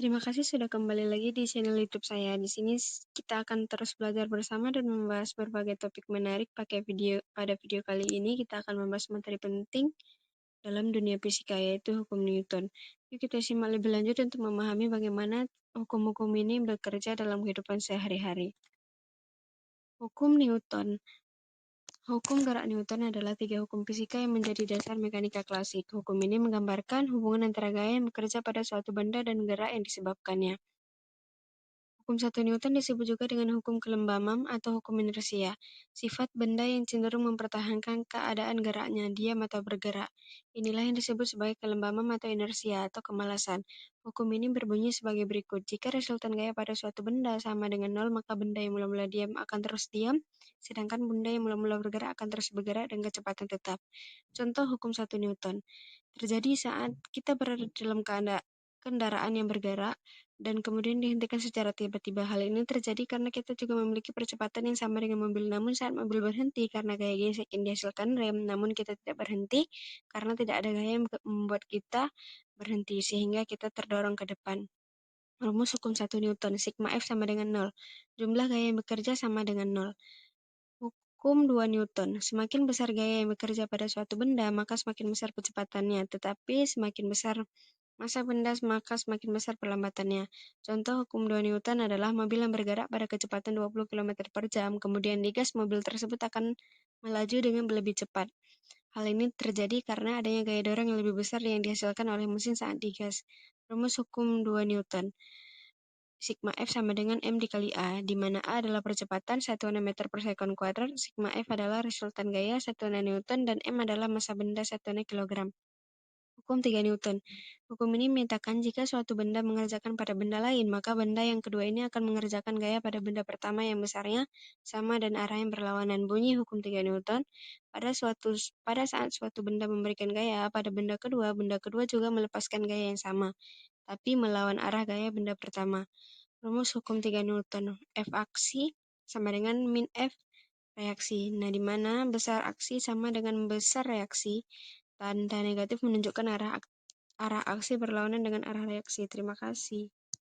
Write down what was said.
Terima kasih sudah kembali lagi di channel YouTube saya. Di sini kita akan terus belajar bersama dan membahas berbagai topik menarik pada video kali ini kita akan membahas materi penting dalam dunia fisika yaitu hukum Newton. Yuk kita simak lebih lanjut untuk memahami bagaimana hukum-hukum ini bekerja dalam kehidupan sehari-hari. Hukum Newton. Hukum gerak Newton adalah 3 hukum fisika yang menjadi dasar mekanika klasik. Hukum ini menggambarkan hubungan antara gaya yang bekerja pada suatu benda dan gerak yang disebabkannya. Hukum 1 Newton disebut juga dengan hukum kelembaman atau hukum inersia. Sifat benda yang cenderung mempertahankan keadaan geraknya, diam atau bergerak. Inilah yang disebut sebagai kelembaman atau inersia atau kemalasan. Hukum ini berbunyi sebagai berikut. Jika resultan gaya pada suatu benda sama dengan 0, maka benda yang mula-mula diam akan terus diam, sedangkan benda yang mula-mula bergerak akan terus bergerak dengan kecepatan tetap. Contoh hukum 1 Newton. Terjadi saat kita berada dalam kendaraan yang bergerak dan kemudian dihentikan secara tiba-tiba. Hal ini terjadi karena kita juga memiliki percepatan yang sama dengan mobil. Namun saat mobil berhenti karena gaya gesek yang dihasilkan rem, namun kita tidak berhenti karena tidak ada gaya yang membuat kita berhenti, sehingga kita terdorong ke depan. Rumus hukum 1 Newton, sigma F sama dengan 0. Jumlah gaya yang bekerja sama dengan 0. Hukum 2 Newton, semakin besar gaya yang bekerja pada suatu benda, maka semakin besar kecepatannya, tetapi semakin besar massa benda maka semakin besar perlambatannya. Contoh hukum 2 Newton adalah mobil yang bergerak pada kecepatan 20 km per jam, kemudian digas, mobil tersebut akan melaju dengan lebih cepat. Hal ini terjadi karena adanya gaya dorong yang lebih besar yang dihasilkan oleh mesin saat digas. Rumus hukum 2 Newton. Sigma F sama dengan M dikali A, di mana A adalah percepatan satuan meter per sekon kuadrat, sigma F adalah resultan gaya satuan Newton, dan M adalah massa benda satuannya kilogram. Hukum 3 Newton. Hukum ini menyatakan jika suatu benda mengerjakan pada benda lain, maka benda yang kedua ini akan mengerjakan gaya pada benda pertama yang besarnya sama dan arah yang berlawanan. Bunyi hukum 3 Newton. Pada saat suatu benda memberikan gaya pada benda kedua juga melepaskan gaya yang sama, tapi melawan arah gaya benda pertama. Rumus hukum 3 Newton. F aksi sama dengan min F reaksi. Nah, di mana besar aksi sama dengan besar reaksi, tanda negatif menunjukkan arah aksi berlawanan dengan arah reaksi. Terima kasih.